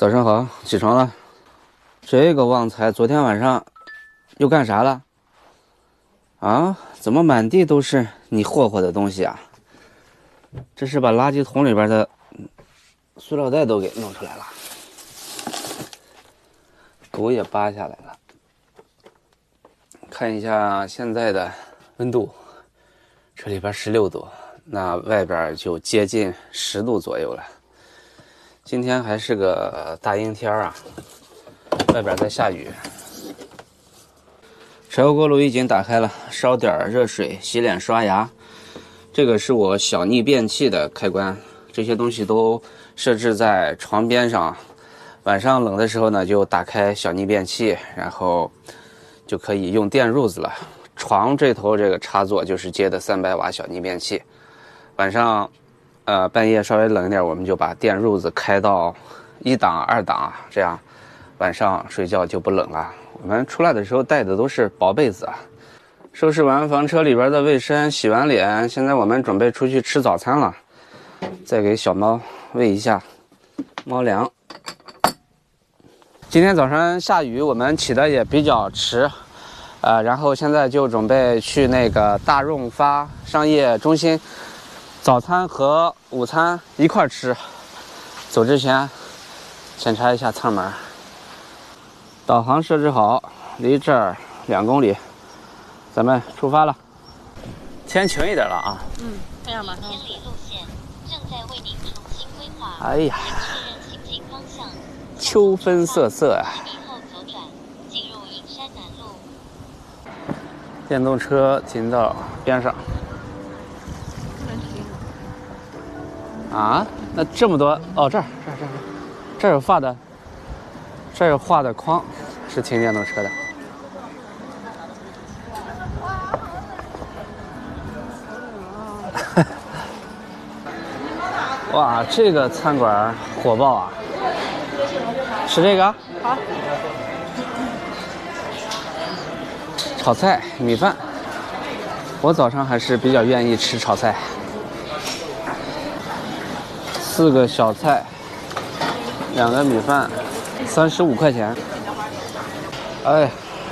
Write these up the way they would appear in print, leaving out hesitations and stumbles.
早上好，起床了。这个旺财昨天晚上又干啥了？啊，怎么满地都是你霍霍的东西啊？这是把垃圾桶里边的塑料袋都给弄出来了，狗也扒下来了。看一下现在的温度，这里边16度，那外边就接近10度左右了。今天还是个大阴天啊，外边在下雨。柴油锅炉已经打开了，烧点热水洗脸刷牙。这个是我小逆变器的开关，这些东西都设置在床边上。晚上冷的时候呢，就打开小逆变器，然后就可以用电褥子了。床这头这个插座就是接的300瓦小逆变器。晚上半夜稍微冷一点，我们就把电褥子开到1档、2档，这样晚上睡觉就不冷了。我们出来的时候带的都是薄被子啊。收拾完房车里边的卫生，洗完脸，现在我们准备出去吃早餐了。再给小猫喂一下猫粮。今天早上下雨，我们起的也比较迟，然后现在就准备去那个大润发商业中心，早餐和午餐一块吃。走之前检查一下舱门。导航设置好，离这儿2公里，咱们出发了。天晴一点了啊。这样马上。千里路线正在为您重新规划。哎呀，确认行进方向。秋分瑟瑟啊。10米后左转，进入银山南路。电动车停到边上。啊？那这么多哦，这有画的，这有画的框，是停电动车的。哇，这个餐馆火爆啊！吃这个？好。炒菜、米饭，我早上还是比较愿意吃炒菜。4个小菜，2个米饭，35块钱。哎，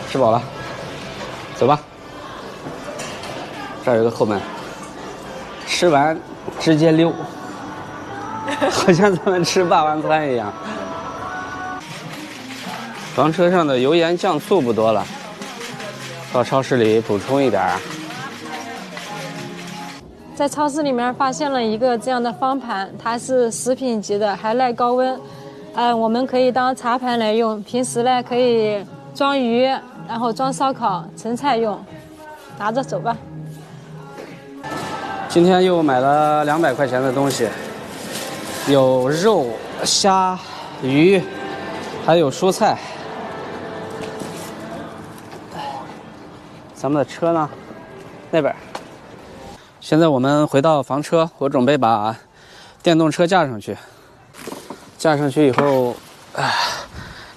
吃饱了，走吧。这儿有个后门，吃完直接溜，好像咱们吃霸王餐一样。房车上的油盐酱醋不多了，到超市里补充一点。在超市里面发现了一个这样的方盘，它是食品级的，还耐高温。我们可以当茶盘来用，平时呢可以装鱼，然后装烧烤、盛菜用。拿着走吧。今天又买了200块钱的东西，有肉、虾、鱼，还有蔬菜。咱们的车呢？那边。现在我们回到房车，我准备把电动车架上去。架上去以后，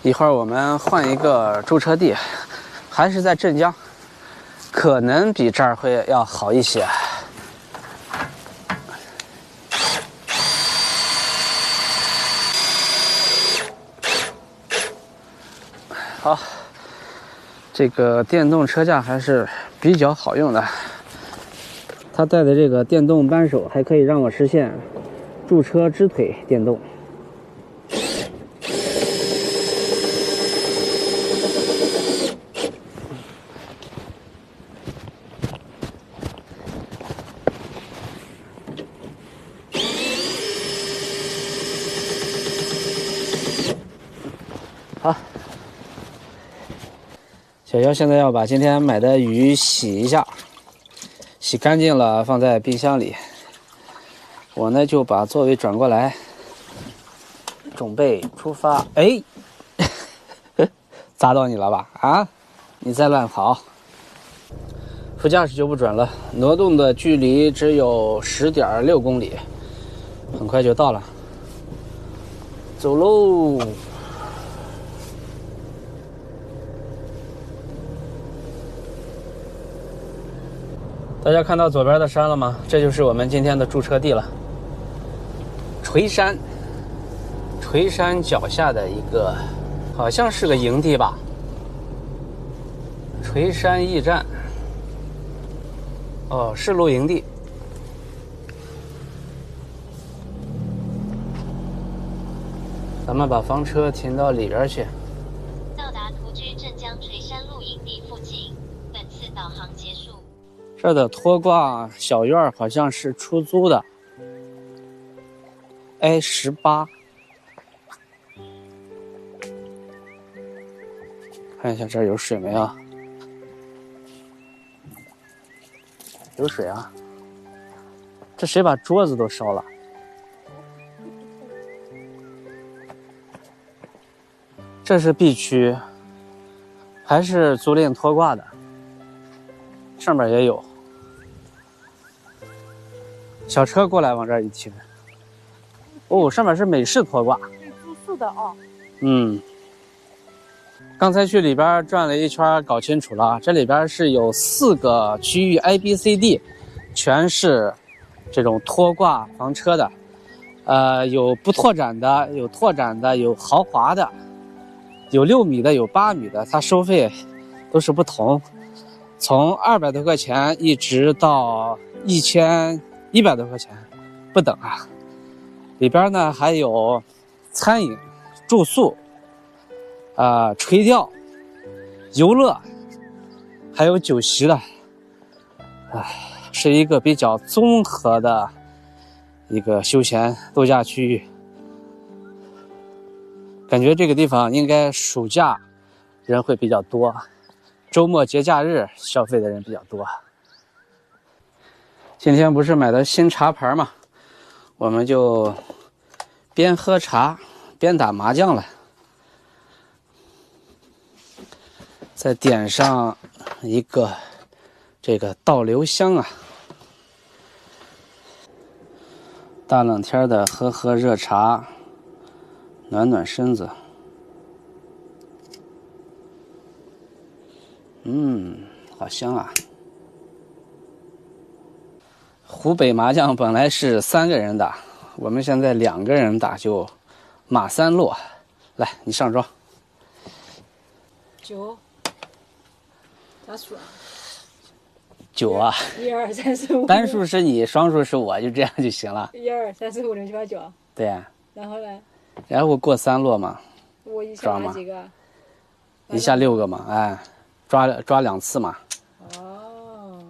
一会儿我们换一个驻车地，还是在镇江，可能比这儿会要好一些。好，这个电动车架还是比较好用的。它带的这个电动扳手还可以让我实现驻车支腿电动。好，小妖现在要把今天买的鱼洗一下。洗干净了，放在冰箱里。我呢就把座位转过来，准备出发。哎，砸到你了吧？啊，你再乱跑。副驾驶就不准了，挪动的距离只有10.6公里，很快就到了。走喽！大家看到左边的山了吗？这就是我们今天的驻车地了。垂山，垂山脚下的一个，好像是个营地吧。垂山驿站。哦，是露营地。咱们把房车停到里边去。到达图居镇江垂山露营地附近，本次导航结束。这儿的拖挂小院好像是出租的。A18，看一下这儿有水没有？有水啊！这谁把桌子都烧了？这是 B 区，还是租赁拖挂的？上面也有。小车过来往这儿一停。哦，上面是美式拖挂。住宿的哦。嗯。刚才去里边转了一圈，搞清楚了，这里边是有4个区域 A、B、C、D， 全是这种拖挂房车的。有不拓展的，有拓展的，有豪华的，有6米的，有8米的，它收费都是不同，从200多块钱一直到1100多块钱不等啊。里边呢还有餐饮、住宿。垂钓、游乐，还有酒席的，是一个比较综合的一个休闲度假区域。感觉这个地方应该暑假人会比较多，周末节假日消费的人比较多。今天不是买的新茶盘吗？我们就边喝茶边打麻将了。再点上一个这个倒流香啊，大冷天的喝喝热茶，暖暖身子。好香啊！湖北麻将本来是3个人打，我们现在2个人打就马3落。来，你上庄。9。咋数啊？9啊！1、2、3、4、5。单数是你，双数是我，就这样就行了。1、2、3、4、5、6、7、8、9。对呀。然后呢？然后过3落嘛。我一下拿几个？一下6个嘛，哎，抓2次嘛。哦，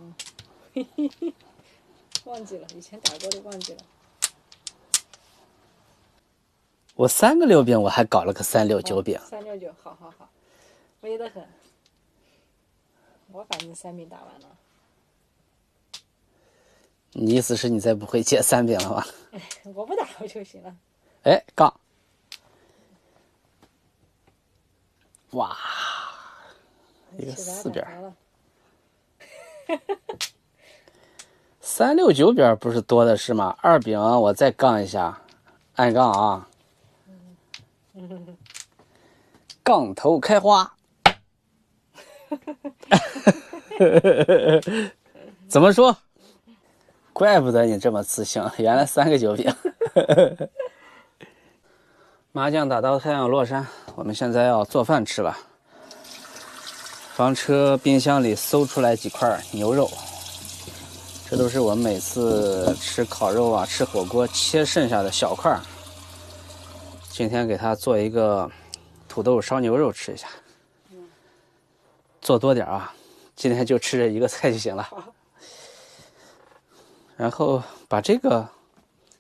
忘记了，以前打过的忘记了。我3个6饼，我还搞了个3、6、9饼。3、6、9，好，威得很。我反正3饼打完了。你意思是你再不会接3饼了吗？我不打我就行了。哎，杠！哇，一个4饼。3、6、9饼不是多的是吗？2饼我再杠一下，按杠啊。杠头开花。怎么说？怪不得你这么自信，原来3个9饼。麻将打到太阳落山，我们现在要做饭吃了。房车冰箱里搜出来几块牛肉，这都是我们每次吃烤肉啊、吃火锅切剩下的小块。今天给它做一个土豆烧牛肉吃一下。做多点啊，今天就吃这1个菜就行了。然后把这个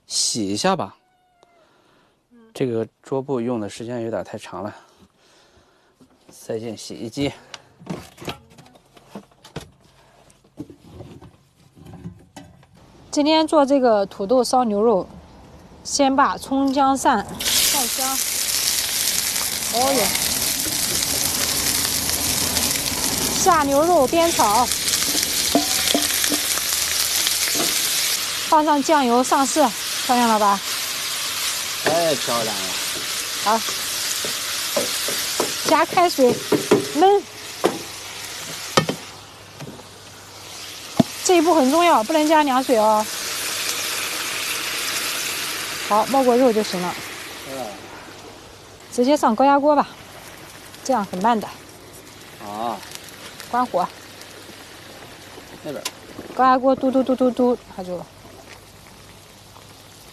洗一下吧，这个桌布用的时间有点太长了，塞进洗衣机。今天做这个土豆烧牛肉，先把葱姜蒜爆香。哦哟。下牛肉煸炒，放上酱油上色，漂亮了吧？太漂亮了。好，加开水焖，这一步很重要，不能加凉水哦。好，没过肉就行了。直接上高压锅吧，这样很慢的。啊，关火，那边高压锅嘟嘟嘟嘟嘟，它就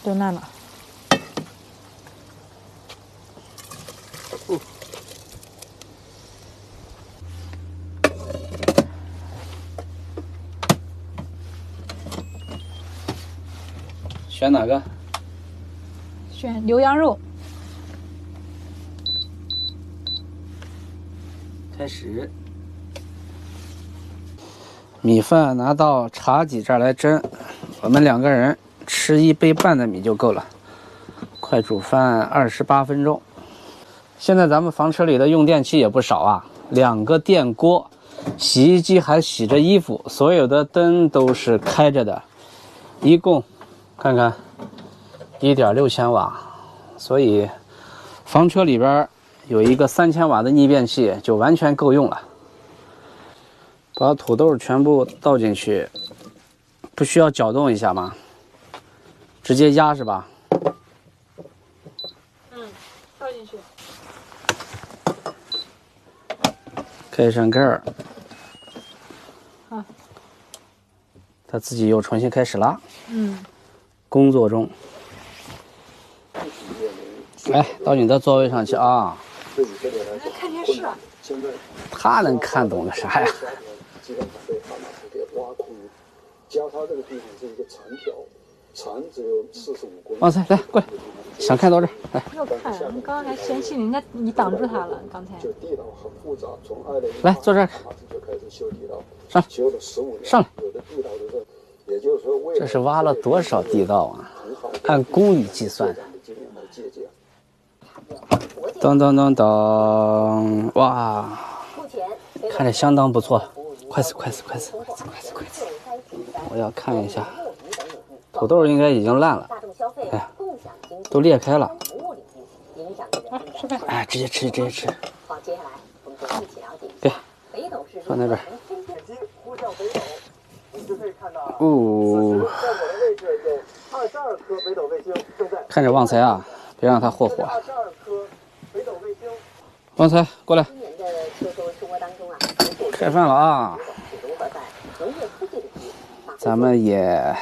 炖烂了。选哪个？选牛羊肉。开始。米饭拿到茶几这儿来蒸，我们2个人吃1杯半的米就够了。快煮饭28分钟。现在咱们房车里的用电器也不少啊，2个电锅，洗衣机还洗着衣服，所有的灯都是开着的，一共看看1.6千瓦，所以房车里边有一个3000瓦的逆变器就完全够用了。把土豆全部倒进去，不需要搅动一下吗？直接压是吧？倒进去。盖上盖儿。啊。它自己又重新开始啦。嗯。工作中。来，到你的座位上去啊。看电视啊。他能看懂个啥呀？基本上被蛤蟆给挖空，交叉这个地方是一个长条，长只有45公分。旺财，来过来，想看到这儿来。要看，你刚刚还嫌弃人家你挡住他了，刚才。就地道很复杂，从2008来坐这儿，就开始修地道，上修了15年，上来。有的地道都是，也就是说为了这是挖了多少地道啊？按公里计算的。当当当当，哇，看着相当不错。快死！我要看一下，土豆应该已经烂了，哎呀，都裂开了。吃饭。哎，直接吃。给，放那边。哦，看着旺财啊，别让他霍火。旺财过来，开饭了啊！咱们也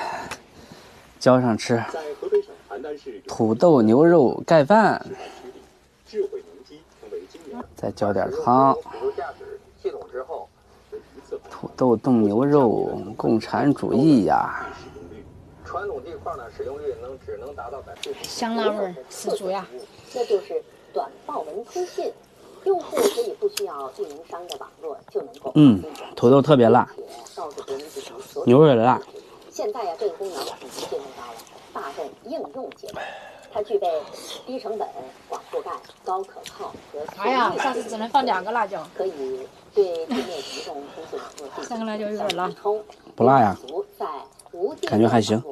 浇上吃土豆牛肉盖饭，再浇点汤。土豆炖牛肉，共产主义呀！传统地块呢，使用率只能达到90%。香辣味十足呀！这就是短报文通信，用户可以不需要运营商的网络就能够。土豆特别辣，牛肉也辣。现在呀，这个功能已经进入到了大众应用阶段，它具备低成本、广覆盖、高可靠和哎呀，下次只能放2个辣椒。可以对界面移动通信网络3个辣椒有点辣。不辣呀，感觉还行。